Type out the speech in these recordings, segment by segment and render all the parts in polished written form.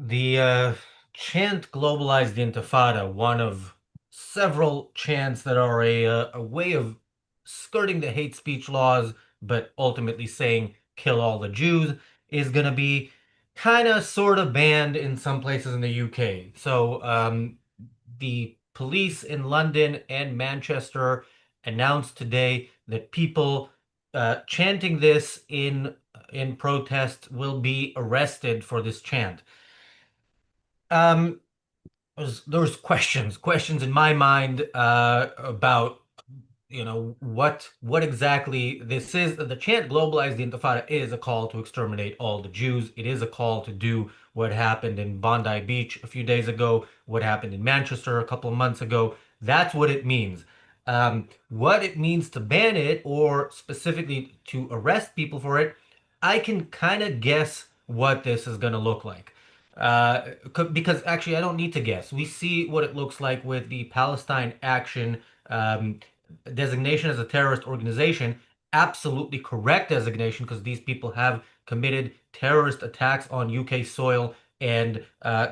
The chant Globalize the Intifada, one of several chants that are a way of skirting the hate speech laws, but ultimately saying kill all the Jews, is going to be kind of sort of banned in some places in the UK. So the police in London and Manchester announced today that people chanting this in protest will be arrested for this chant. Um, there was questions in my mind about what exactly this is. The chant "Globalize the Intifada" is a call to exterminate all the Jews. It is a call to do what happened in Bondi Beach a few days ago, what happened in Manchester a couple of months ago. That's what it means. What it means to ban it or specifically to arrest people for it, I can kind of guess what this is going to look like. Because actually, I don't need to guess. We see what it looks like with the Palestine Action um, designation as a terrorist organization. Absolutely correct designation because these people have committed terrorist attacks on UK soil and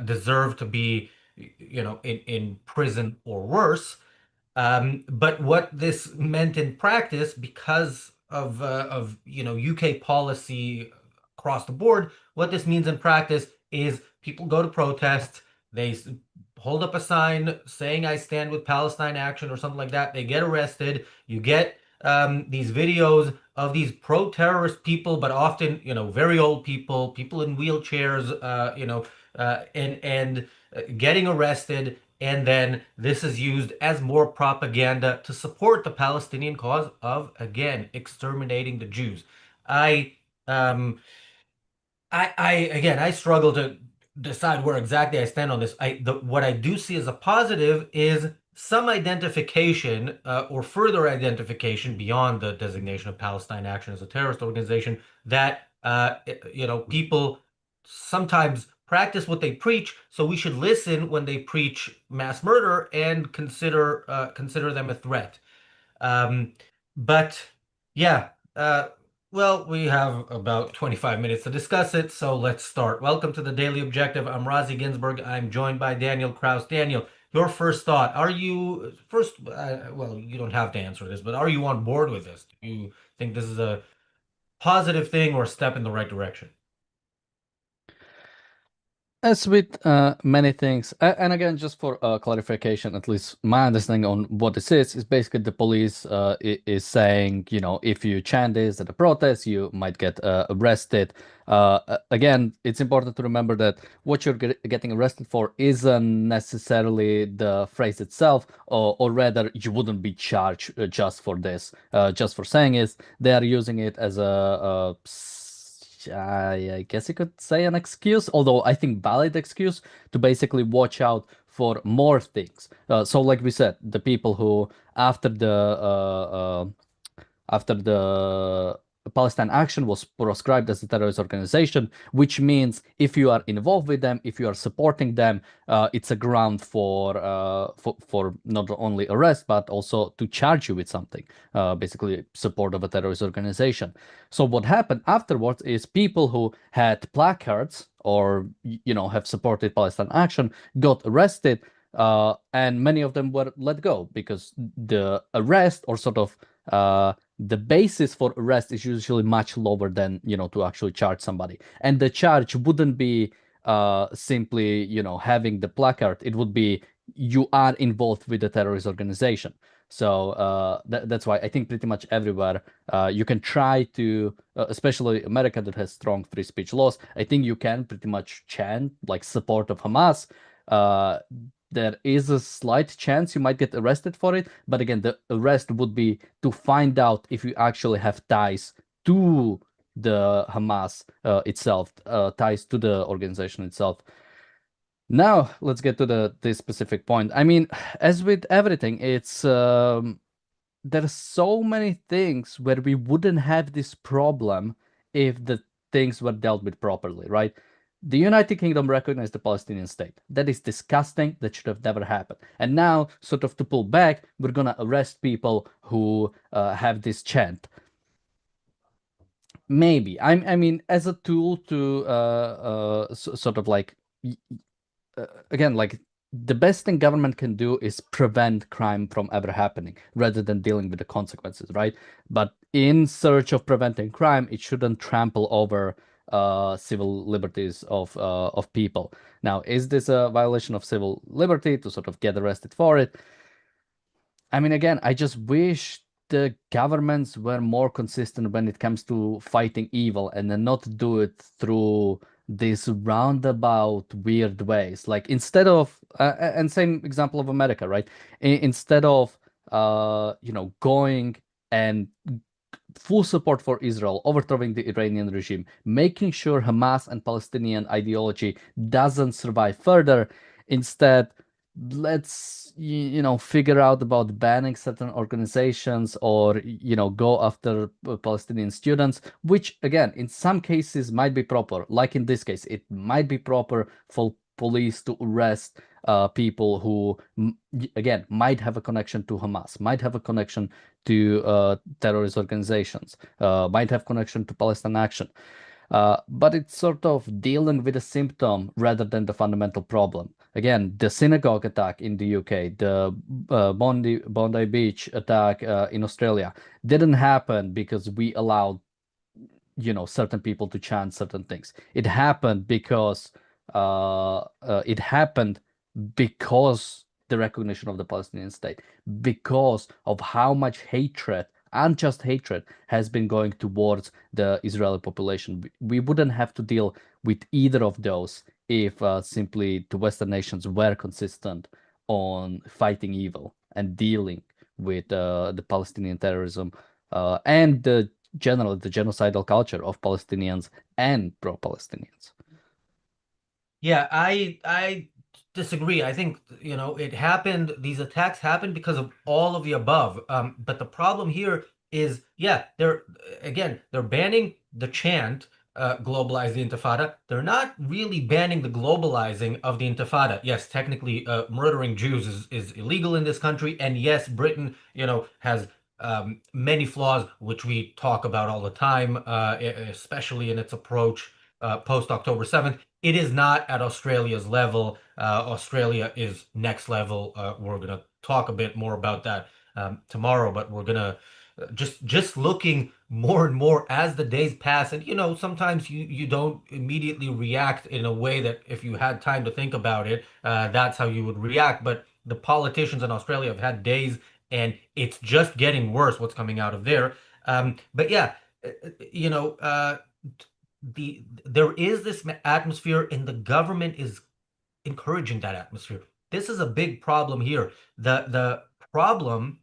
deserve to be, in prison or worse. But what this meant in practice, because of UK policy across the board, what this means in practice is people go to protest, they hold up a sign saying "I stand with Palestine Action" or something like that. They get arrested. You get these videos of these pro-terrorist people, but often very old people, people in wheelchairs, and getting arrested, and then this is used as more propaganda to support the Palestinian cause of, again, exterminating the Jews. I, um, again, I struggle to decide where exactly I stand on this. What I do see as a positive is some identification or further identification beyond the designation of Palestine Action as a terrorist organization that people sometimes practice what they preach, so we should listen when they preach mass murder and consider them a threat. Um, but yeah, well, we have about 25 minutes to discuss it, so let's start. Welcome to the Daily Objective. I'm Razi Ginsburg. I'm joined by Daniel Kraus. Daniel, your first thought. Are you first? Well, you don't have to answer this, but are you on board with this? Do you think this is a positive thing or a step in the right direction? As with many things, and again, just for clarification, at least my understanding on what this is basically the police is saying, if you chant this at a protest, you might get arrested. Again, it's important to remember that what you're getting arrested for isn't necessarily the phrase itself, or rather, you wouldn't be charged just for this, just for saying it. They are using it as I guess you could say an excuse, although I think valid excuse to basically watch out for more things. So, like we said, the people who after the Palestine Action was proscribed as a terrorist organization, which means if you are involved with them, if you are supporting them, it's a ground for not only arrest but also to charge you with something, basically support of a terrorist organization. So what happened afterwards is people who had placards or have supported Palestine Action got arrested, and many of them were let go because the arrest or sort of the basis for arrest is usually much lower than to actually charge somebody, and the charge wouldn't be simply having the placard. It would be you are involved with the terrorist organization. So that's why I think pretty much everywhere you can try to, especially America that has strong free speech laws, I think you can pretty much chant like support of Hamas. uh, there is a slight chance you might get arrested for it, but again, the arrest would be to find out if you actually have ties to the Hamas itself, ties to the organization itself. Now, let's get to this specific point. I mean, as with everything, it's there's so many things where we wouldn't have this problem if the things were dealt with properly, right? The United Kingdom recognized the Palestinian state. That is disgusting. That should have never happened. And now, sort of to pull back, we're gonna arrest people who have this chant. Maybe I mean, as a tool to sort of like y- again, like the best thing government can do is prevent crime from ever happening rather than dealing with the consequences, right? But in search of preventing crime, it shouldn't trample over civil liberties of people. Now, is this a violation of civil liberty to sort of get arrested for it? I mean, again, I just wish the governments were more consistent when it comes to fighting evil and then not do it through these roundabout weird ways. Like instead of, and same example of America, right? Instead of, going and full support for Israel, overthrowing the Iranian regime, making sure Hamas and Palestinian ideology doesn't survive further. Instead, let's figure out about banning certain organizations or go after Palestinian students, which again in some cases might be proper. Like in this case, it might be proper for police to arrest people who again might have a connection to Hamas, might have a connection to terrorist organizations, might have connection to Palestine Action. But it's sort of dealing with a symptom rather than the fundamental problem. Again, the synagogue attack in the UK, the Bondi Beach attack in Australia didn't happen because we allowed certain people to chant certain things. It happened because the recognition of the Palestinian state, because of how much hatred, unjust hatred, has been going towards the Israeli population. We wouldn't have to deal with either of those if simply the Western nations were consistent on fighting evil and dealing with the Palestinian terrorism and generally the genocidal culture of Palestinians and pro-Palestinians. Yeah, I disagree. I think, it happened, these attacks happened because of all of the above. But the problem here is, yeah, they're banning the chant, globalize the Intifada. They're not really banning the globalizing of the Intifada. Yes, technically, murdering Jews is illegal in this country, and yes, Britain, has many flaws, which we talk about all the time, especially in its approach post October 7th. It is not at Australia's level. Australia is next level. We're gonna talk a bit more about that tomorrow, but we're gonna just looking more and more as the days pass, and sometimes you don't immediately react in a way that if you had time to think about it, that's how you would react. But the politicians in Australia have had days, and it's just getting worse what's coming out of there. But yeah, you know. There is this atmosphere and the government is encouraging that atmosphere. This is a big problem here. The problem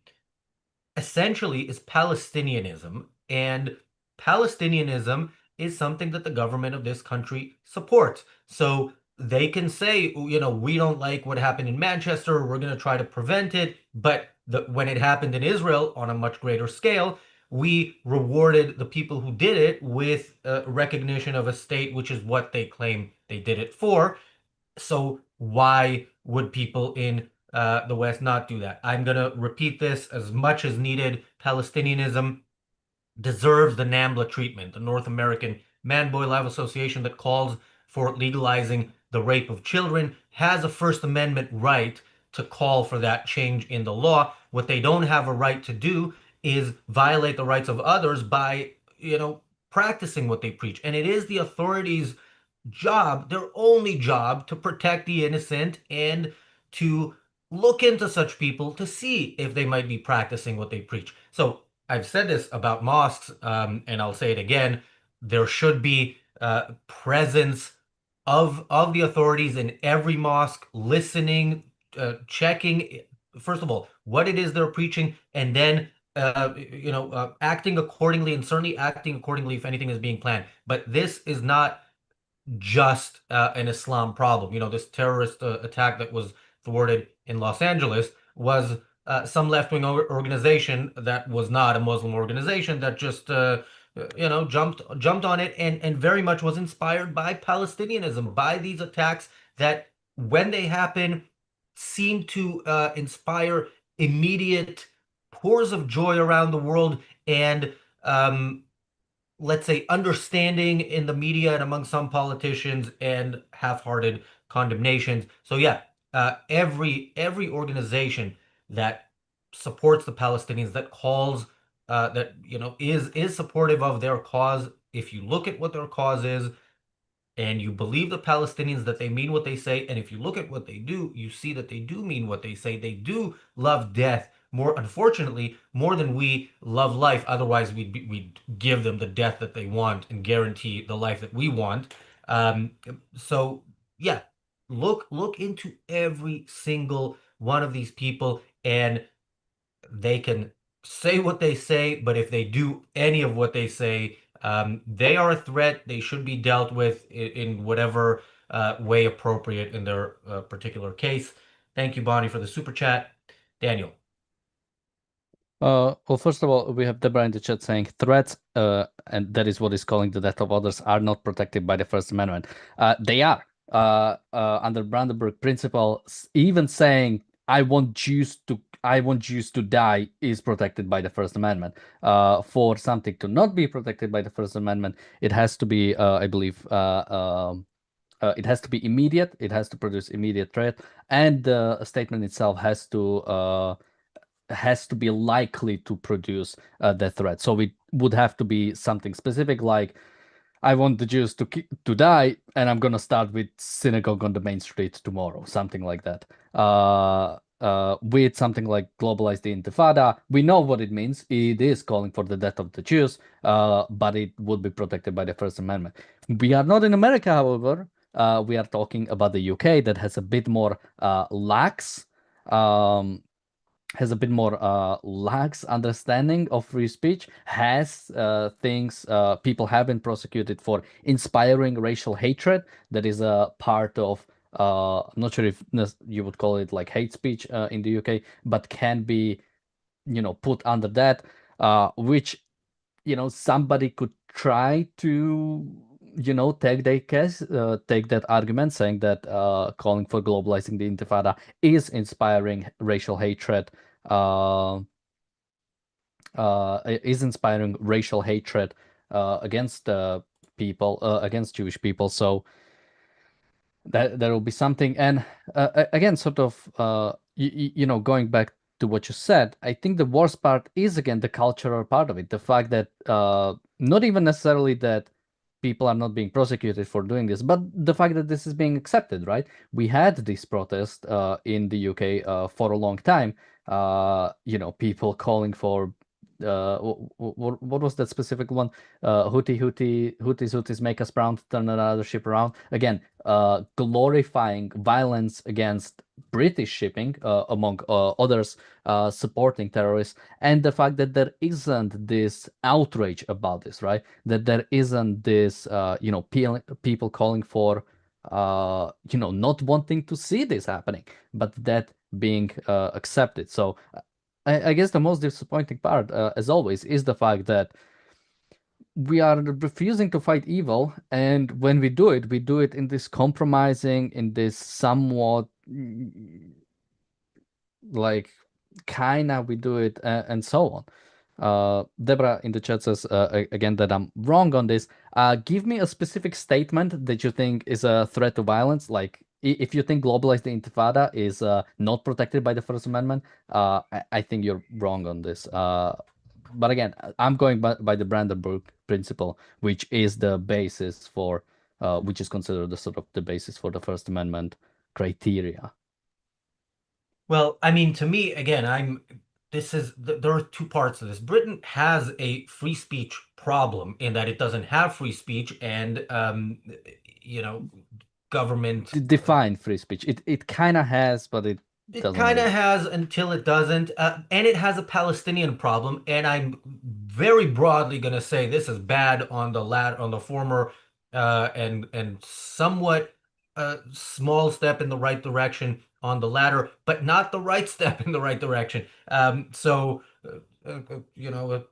essentially is Palestinianism, and Palestinianism is something that the government of this country supports. So they can say, we don't like what happened in Manchester, we're going to try to prevent it, but when it happened in Israel on a much greater scale, we rewarded the people who did it with recognition of a state, which is what they claim they did it for. So why would people in the West not do that? I'm going to repeat this as much as needed. Palestinianism deserves the NAMBLA treatment, the North American Man-Boy Life Association that calls for legalizing the rape of children, has a First Amendment right to call for that change in the law. What they don't have a right to do is violate the rights of others by, practicing what they preach. And it is the authorities' job, their only job, to protect the innocent and to look into such people to see if they might be practicing what they preach. So I've said this about mosques, and I'll say it again. There should be presence of the authorities in every mosque, listening, checking, first of all, what it is they're preaching, and then acting accordingly, and certainly acting accordingly if anything is being planned. But this is not just an Islam problem. This terrorist attack that was thwarted in Los Angeles was some left-wing organization that was not a Muslim organization that just jumped on it and very much was inspired by Palestinianism, by these attacks that when they happen seem to inspire immediate pours of joy around the world and let's say, understanding in the media and among some politicians and half-hearted condemnations. So yeah, every organization that supports the Palestinians, that calls that is supportive of their cause. If you look at what their cause is, and you believe the Palestinians that they mean what they say, and if you look at what they do, you see that they do mean what they say. They do love death more, unfortunately, more than we love life. Otherwise, we'd give them the death that they want and guarantee the life that we want. Um, so yeah, look into every single one of these people, and they can say what they say, but if they do any of what they say, they are a threat. They should be dealt with in whatever way appropriate in their particular case. Thank you, Bonnie, for the super chat. Daniel. Well, first of all, we have Deborah in the chat saying threats, and that is what is calling the death of others, are not protected by the First Amendment. They are. Under Brandenburg Principle, even saying I want Jews to die is protected by the First Amendment. For something to not be protected by the First Amendment, it has to be, I believe, it has to be immediate. It has to produce immediate threat, and the statement itself has to be likely to produce that threat. So it would have to be something specific, like I want the Jews to die, and I'm gonna start with synagogue on the main street tomorrow, something like that. With something like globalize the Intifada, we know what it means. It is calling for the death of the Jews, but it would be protected by the First Amendment. We are not in America, however. We are talking about the UK that has a bit more lax. Um, has a bit more lax understanding of free speech, has things people have been prosecuted for inspiring racial hatred. That is a part of, I'm not sure if you would call it like hate speech in the UK, but can be, put under that, which, somebody could try to, take that argument, saying that calling for globalizing the Intifada is inspiring racial hatred, uh, against people, against Jewish people. So that there will be something. And again, sort of, going back to what you said, I think the worst part is again the cultural part of it. The fact that not even necessarily that people are not being prosecuted for doing this, but the fact that this is being accepted, right? We had this protest in the UK for a long time. People calling for what was that specific one? Houthis make us proud, turn another ship around. Again, glorifying violence against British shipping, among others, supporting terrorists, and the fact that there isn't this outrage about this, right? That there isn't this, people calling for, not wanting to see this happening, but that being accepted. So I guess the most disappointing part, as always, is the fact that we are refusing to fight evil, and when we do it in this compromising, in this somewhat like kinda we do it, and so on. Deborah in the chat says again that I'm wrong on this. Give me a specific statement that you think is a threat to violence. Like if you think globalize the Intifada is not protected by the First Amendment, I think you're wrong on this. But again, I'm going by the Brandenburg Principle, which is the basis for, which is considered the sort of the basis for the First Amendment criteria. Well, I mean, to me, again, there are two parts to this. Britain has a free speech problem in that it doesn't have free speech, and you know, government. Define free speech. It kind of has, but it It doesn't kind of really. has until it doesn't, and it has a Palestinian problem. And I'm very broadly going to say this is bad on the former, and somewhat small step in the right direction on the latter, but not the right step in the right direction. A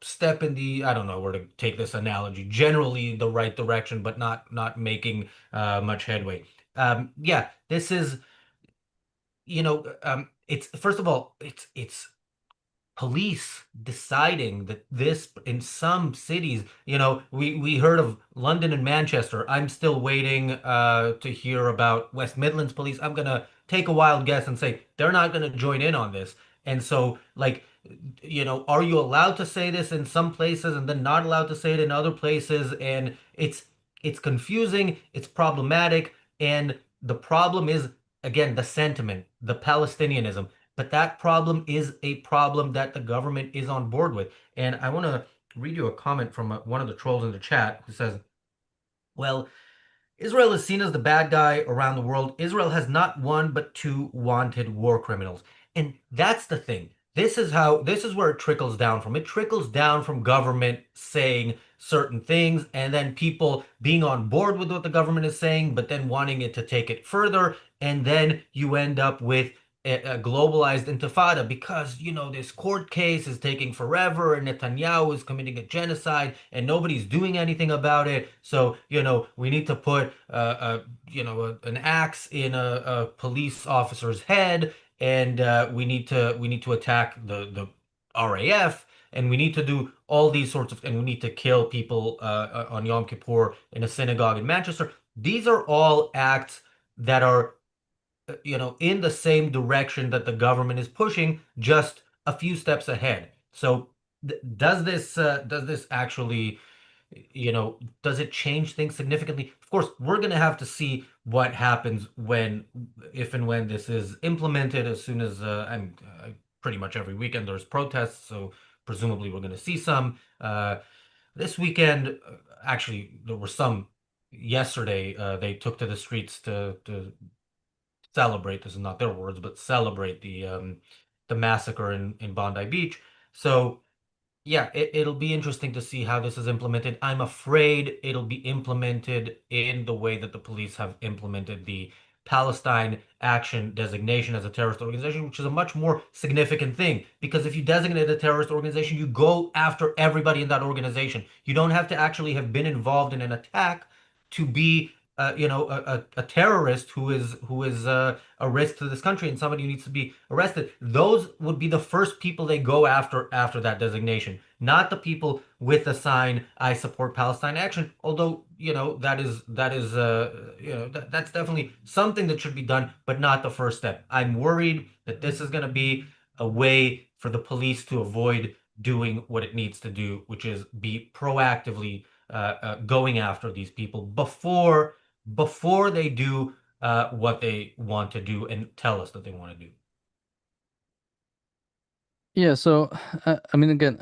step in the, I don't know where to take this analogy. Generally the right direction, but not making much headway. Yeah, this is it's first of all, it's police deciding that this in some cities, we heard of London and Manchester. I'm still waiting to hear about West Midlands police. I'm gonna take a wild guess and say they're not gonna join in on this. And so, like, are you allowed to say this in some places and then not allowed to say it in other places? And it's confusing, it's problematic, and the problem is, again, the sentiment, the Palestinianism. But that problem is a problem that the government is on board with. And I want to read you a comment from one of the trolls in the chat who says, well, Israel is seen as the bad guy around the world. Israel has not one but two wanted war criminals. And that's the thing. This is where it trickles down from. It trickles down from government saying certain things and then people being on board with what the government is saying, but then wanting it to take it further. And then you end up with a globalized intifada because, this court case is taking forever and Netanyahu is committing a genocide and nobody's doing anything about it. So, we need to put, an axe in a police officer's head, and we need to attack the RAF, and we need to do all these sorts of, and we need to kill people on Yom Kippur in a synagogue in Manchester. These are all acts that are in the same direction that the government is pushing, just a few steps ahead. So does this actually, does it change things significantly? Of course, we're going to have to see what happens if and when this is implemented. As soon as pretty much every weekend there's protests, so presumably we're going to see some. This weekend, actually, there were some yesterday. They took to the streets to celebrate, this is not their words, but celebrate the massacre in Bondi Beach. So yeah, it'll be interesting to see how this is implemented. I'm afraid it'll be implemented in the way that the police have implemented the Palestine Action designation as a terrorist organization, which is a much more significant thing. Because if you designate a terrorist organization, you go after everybody in that organization. You don't have to actually have been involved in an attack to be, a terrorist who is a risk to this country and somebody who needs to be arrested. Those would be the first people they go after that designation, not the people with the sign "I support Palestine Action." Although, that's definitely something that should be done, but not the first step. I'm worried that this is going to be a way for the police to avoid doing what it needs to do, which is be proactively going after these people before they do what they want to do and tell us that they want to do. Yeah, so I mean, again,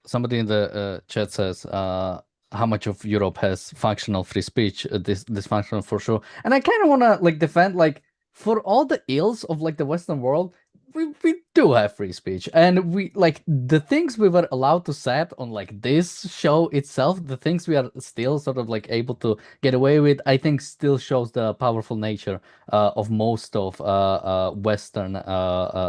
somebody in the chat says how much of Europe has functional free speech, this dysfunctional for sure. And I kind of want to like defend, like, for all the ills of like the Western world, we do have free speech, and we like the things we were allowed to set on like this show itself, the things we are still sort of like able to get away with, I think still shows the powerful nature of most of Western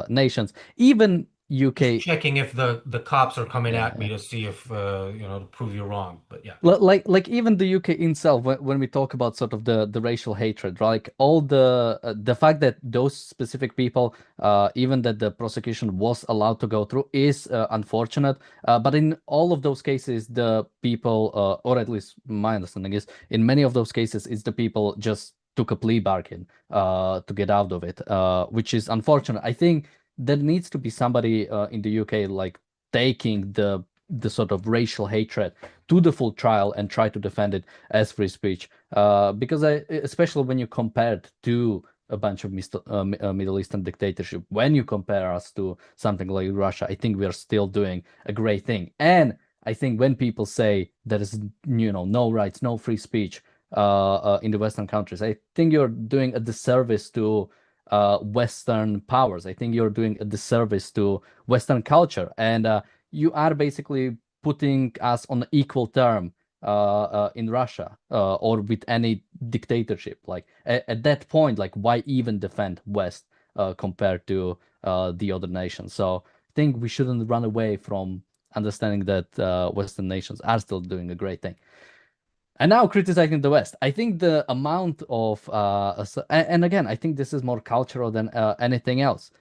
nations, even Just UK. checking if the cops are coming Yeah, at me yeah. to see if to prove you wrong. But yeah. Like even the UK itself, when we talk about sort of the racial hatred, right? Like all the fact that those specific people, even that the prosecution was allowed to go through, is unfortunate. But in all of those cases, the people, or at least my understanding is, in many of those cases, it's the people just took a plea bargain to get out of it, which is unfortunate. I think there needs to be somebody in the UK like taking the sort of racial hatred to the full trial and try to defend it as free speech. Because especially when you compare it to a bunch of Middle Eastern dictatorship, when you compare us to something like Russia, I think we are still doing a great thing. And I think when people say there is, no rights, no free speech in the Western countries, I think you're doing a disservice to Western powers. I think you're doing a disservice to Western culture, and you are basically putting us on equal term in Russia or with any dictatorship. Like at that point, like why even defend West compared to the other nations? So I think we shouldn't run away from understanding that Western nations are still doing a great thing. And now criticizing the West. I think the amount of and again, I think this is more cultural than anything else.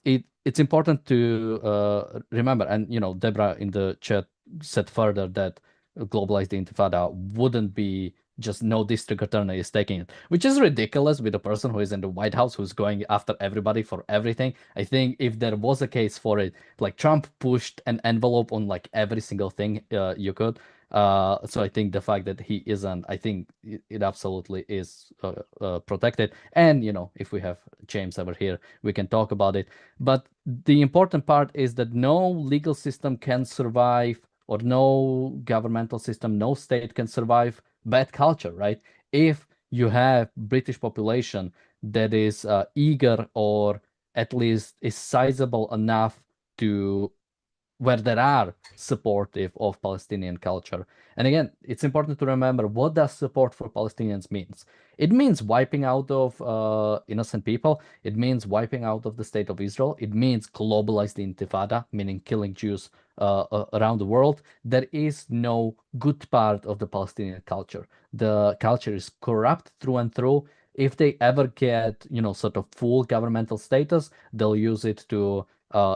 It it's important to remember, and Deborah in the chat said further that globalize the Intifada wouldn't be just no district attorney is taking it, which is ridiculous with a person who is in the White House who's going after everybody for everything. I think if there was a case for it, like Trump pushed an envelope on like every single thing you could. So I think the fact that he isn't, I think it absolutely is protected. And if we have James over here, we can talk about it. But the important part is that no legal system can survive, or no governmental system, no state can survive bad culture, right? If you have British population that is eager, or at least is sizable enough to where there are supportive of Palestinian culture. And again, it's important to remember, what does support for Palestinians means. It means wiping out of innocent people. It means wiping out of the state of Israel. It means globalize the Intifada, meaning killing Jews around the world. There is no good part of the Palestinian culture. The culture is corrupt through and through. If they ever get, sort of full governmental status, they'll use it to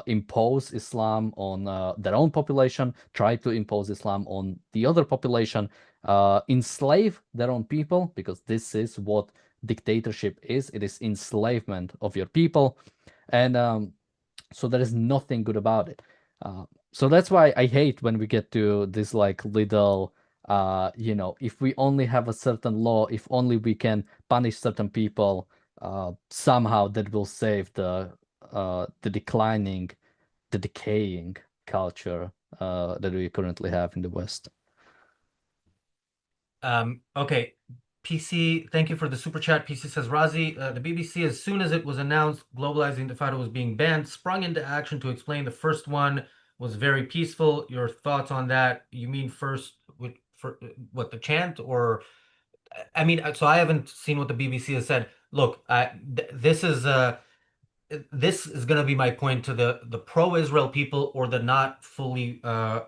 impose Islam on their own population, try to impose Islam on the other population, enslave their own people, because this is what dictatorship is. It is enslavement of your people. And so there is nothing good about it. So that's why I hate when we get to this like little, if we only have a certain law, if only we can punish certain people, somehow that will save the declining, the decaying culture that we currently have in the West. Okay. PC, thank you for the super chat. PC says, Razi, the BBC, as soon as it was announced Globalizing the Intifada was being banned, sprung into action to explain the first one was very peaceful. Your thoughts on that? You mean first for what, the chant, or I mean, so I haven't seen what the BBC has said. Look, this is going to be my point to the pro-Israel people or the not fully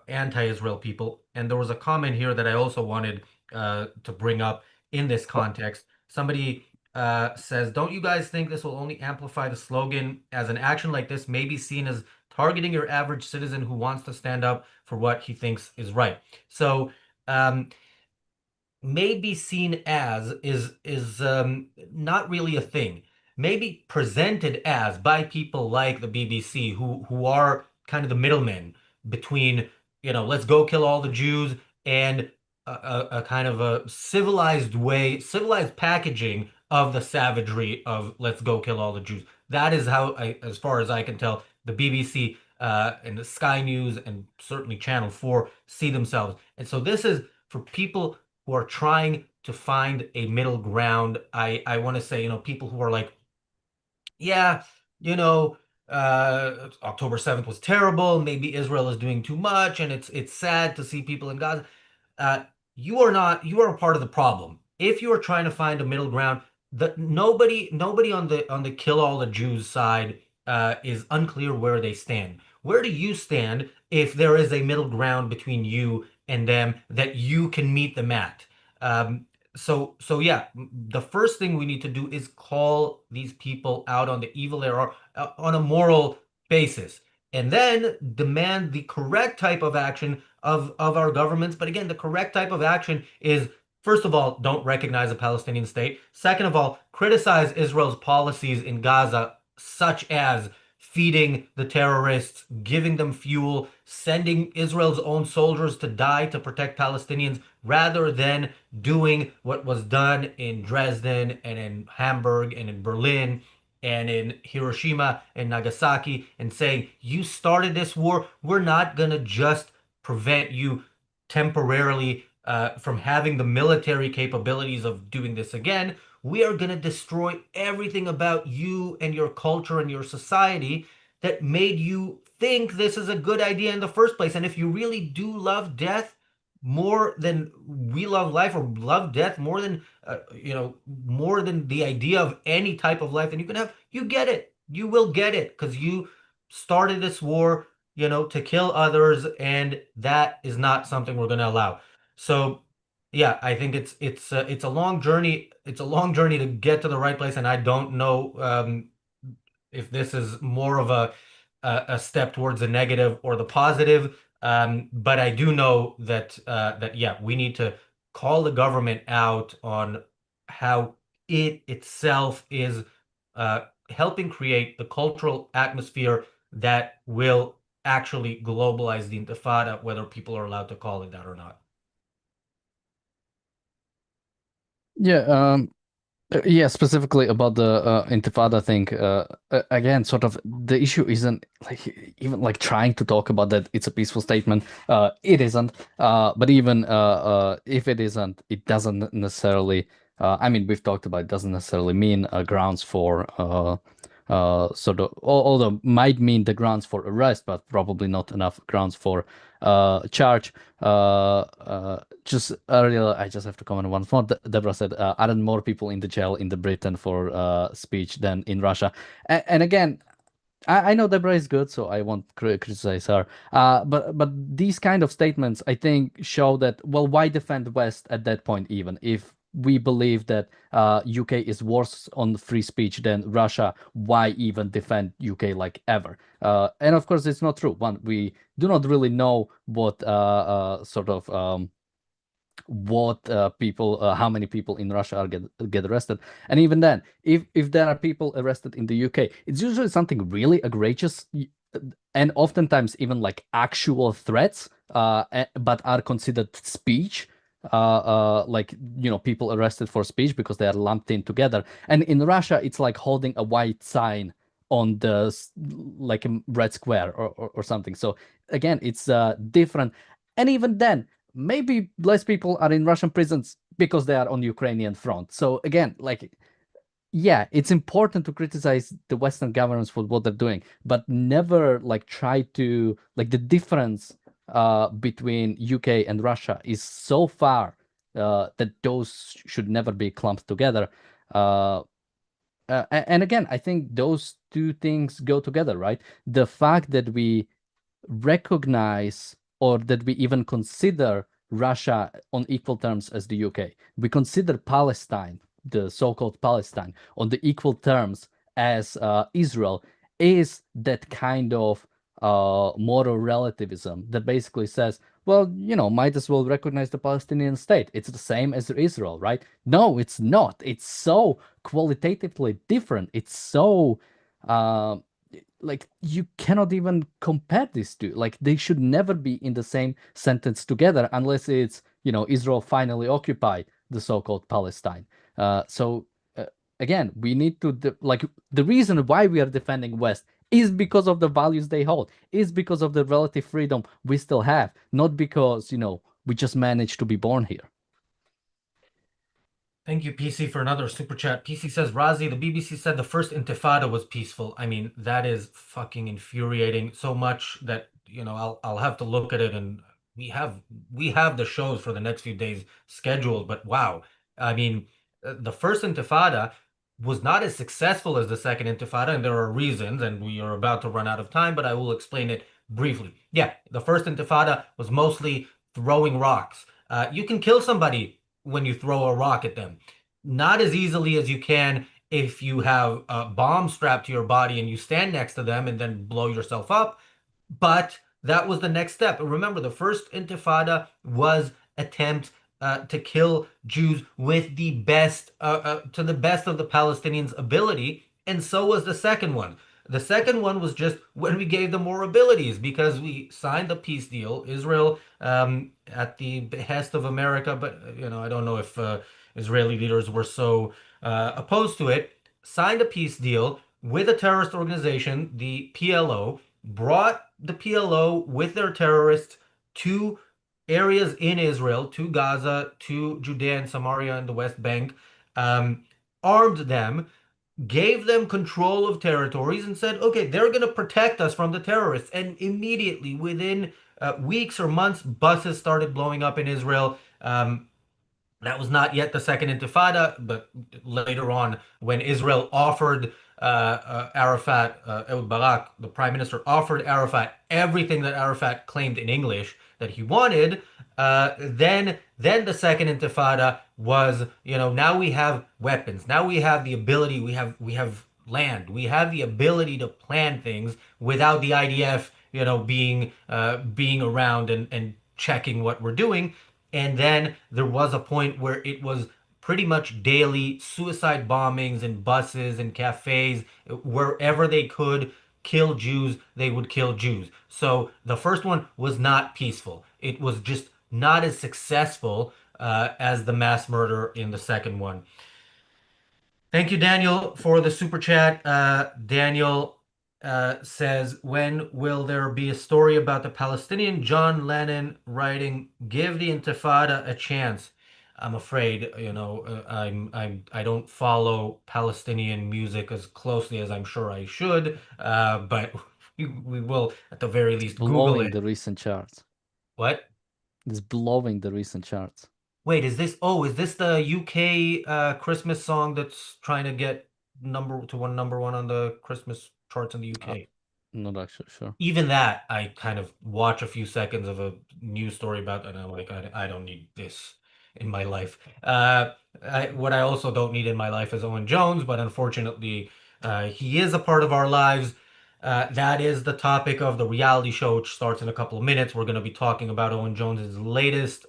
anti-Israel people. And there was a comment here that I also wanted to bring up in this context. Somebody says, "Don't you guys think this will only amplify the slogan, as an action like this may be seen as targeting your average citizen who wants to stand up for what he thinks is right?" So. May be seen as is not really a thing. Maybe presented as by people like the BBC, who are kind of the middlemen between, let's go kill all the Jews, and a kind of a civilized way, civilized packaging of the savagery of let's go kill all the Jews. That is how, as far as I can tell, the BBC and the Sky News and certainly Channel 4 see themselves. And so this is for people who are trying to find a middle ground. I want to say, people who are like, yeah, you know, October 7th was terrible. Maybe Israel is doing too much, and it's sad to see people in Gaza. Uh, you are a part of the problem. If you are trying to find a middle ground, nobody on the kill all the Jews side is unclear where they stand. Where do you stand if there is a middle ground between you and them that you can meet them at? So yeah, the first thing we need to do is call these people out on the evil they are on a moral basis, and then demand the correct type of action of our governments. But again, the correct type of action is, first of all, don't recognize a Palestinian state. Second of all, criticize Israel's policies in Gaza, such as feeding the terrorists, giving them fuel, sending Israel's own soldiers to die to protect Palestinians, rather than doing what was done in Dresden and in Hamburg and in Berlin and in Hiroshima and Nagasaki, and saying, you started this war. We're not going to just prevent you temporarily from having the military capabilities of doing this again. We are going to destroy everything about you and your culture and your society that made you think this is a good idea in the first place. And if you really do love death more than we love life, or love death more than more than the idea of any type of life, and you can have, you get it, you will get it, because you started this war, to kill others, and that is not something we're going to allow. So yeah, I think it's a long journey. It's a long journey to get to the right place, and I don't know if this is more of a a step towards the negative or the positive. But I do know that yeah, we need to call the government out on how it itself is helping create the cultural atmosphere that will actually globalize the Intifada, whether people are allowed to call it that or not. Yeah, yeah, specifically about the Intifada thing. Again, sort of the issue isn't like even like trying to talk about that it's a peaceful statement. It isn't. But even if it isn't, it doesn't necessarily. I mean, we've talked about it doesn't necessarily mean grounds for sort of, although might mean the grounds for arrest, but probably not enough grounds for charge. Just earlier, I just have to comment on one more. Deborah said, aren't more people in the jail in the Britain for speech than in Russia? And again, I know Deborah is good, so I won't criticize her. But these kind of statements, I think, show that, well, why defend West at that point, even if we believe that UK is worse on free speech than Russia, why even defend UK like ever? And of course, it's not true. One, we do not really know what sort of what people how many people in Russia are get arrested, and even then, if there are people arrested in the UK, it's usually something really egregious, and oftentimes even like actual threats, but are considered speech, like people arrested for speech because they are lumped in together. And in Russia it's like holding a white sign on the like a red square or something. So again, it's different. And even then, maybe less people are in Russian prisons because they are on Ukrainian front. So again, like, yeah, it's important to criticize the Western governments for what they're doing, but never like try to like the difference between UK and Russia is so far that those should never be clumped together. Uh, and again, I think those two things go together, right? The fact that we recognize or that we even consider Russia on equal terms as the UK. We consider Palestine, the so-called Palestine, on the equal terms as Israel, is that kind of moral relativism that basically says, well, might as well recognize the Palestinian state. It's the same as Israel, right? No, it's not. It's so qualitatively different. It's so uh, like you cannot even compare these two. Like they should never be in the same sentence together unless it's, Israel finally occupied the so-called Palestine. So again, we need to like the reason why we are defending West is because of the values they hold, is because of the relative freedom we still have, not because, we just managed to be born here. Thank you, PC, for another super chat. PC says, Razi, the BBC said the first Intifada was peaceful. I mean, that is fucking infuriating so much that, I'll have to look at it, and we have the shows for the next few days scheduled, but wow. I mean, the first Intifada was not as successful as the second Intifada, and there are reasons, and we are about to run out of time, but I will explain it briefly. Yeah, the first Intifada was mostly throwing rocks. You can kill somebody when you throw a rock at them. Not as easily as you can if you have a bomb strapped to your body and you stand next to them and then blow yourself up. But that was the next step. Remember, the first Intifada was attempt to kill Jews with the best, to the best of the Palestinians' ability, and so was the second one. The second one was just when we gave them more abilities because we signed the peace deal. Israel, at the behest of America, but I don't know if Israeli leaders were so opposed to it, signed a peace deal with a terrorist organization, the PLO, brought the PLO with their terrorists to areas in Israel, to Gaza, to Judea and Samaria and the West Bank, um, armed them, gave them control of territories, and said, okay, they're going to protect us from the terrorists. And immediately, within weeks or months, buses started blowing up in Israel. That was not yet the second Intifada, but later on, when Israel offered Arafat, Ehud Barak, the prime minister, offered Arafat everything that Arafat claimed in English that he wanted, then the second Intifada was, now we have weapons, now we have the ability, we have land. We have the ability to plan things without the IDF, being around and checking what we're doing. And then there was a point where it was pretty much daily suicide bombings in buses and cafes, wherever they could kill Jews, they would kill Jews. So the first one was not peaceful. It was just not as successful as the mass murder in the second one. Thank you, Daniel, for the super chat. Daniel says, when will there be a story about the Palestinian John Lennon writing, "Give the Intifada a chance"? I'm afraid, I don't follow Palestinian music as closely as I'm sure I should, but we will at the very It's least Google blowing it. the recent charts. What? It's blowing the recent charts. Wait, is this the UK Christmas song that's trying to get number one on the Christmas charts in the Uh, UK? Not actually sure. Even that, I kind of watch a few seconds of a news story about, and I'm like, I don't need this in my life. What I also don't need in my life is Owen Jones, but unfortunately, he is a part of our lives. That is the topic of the reality show, which starts in a couple of minutes. We're going to be talking about Owen Jones's latest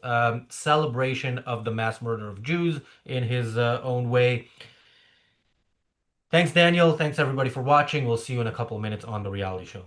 celebration of the mass murder of Jews in his own way. Thanks, Daniel. Thanks, everybody, for watching. We'll see you in a couple of minutes on the reality show.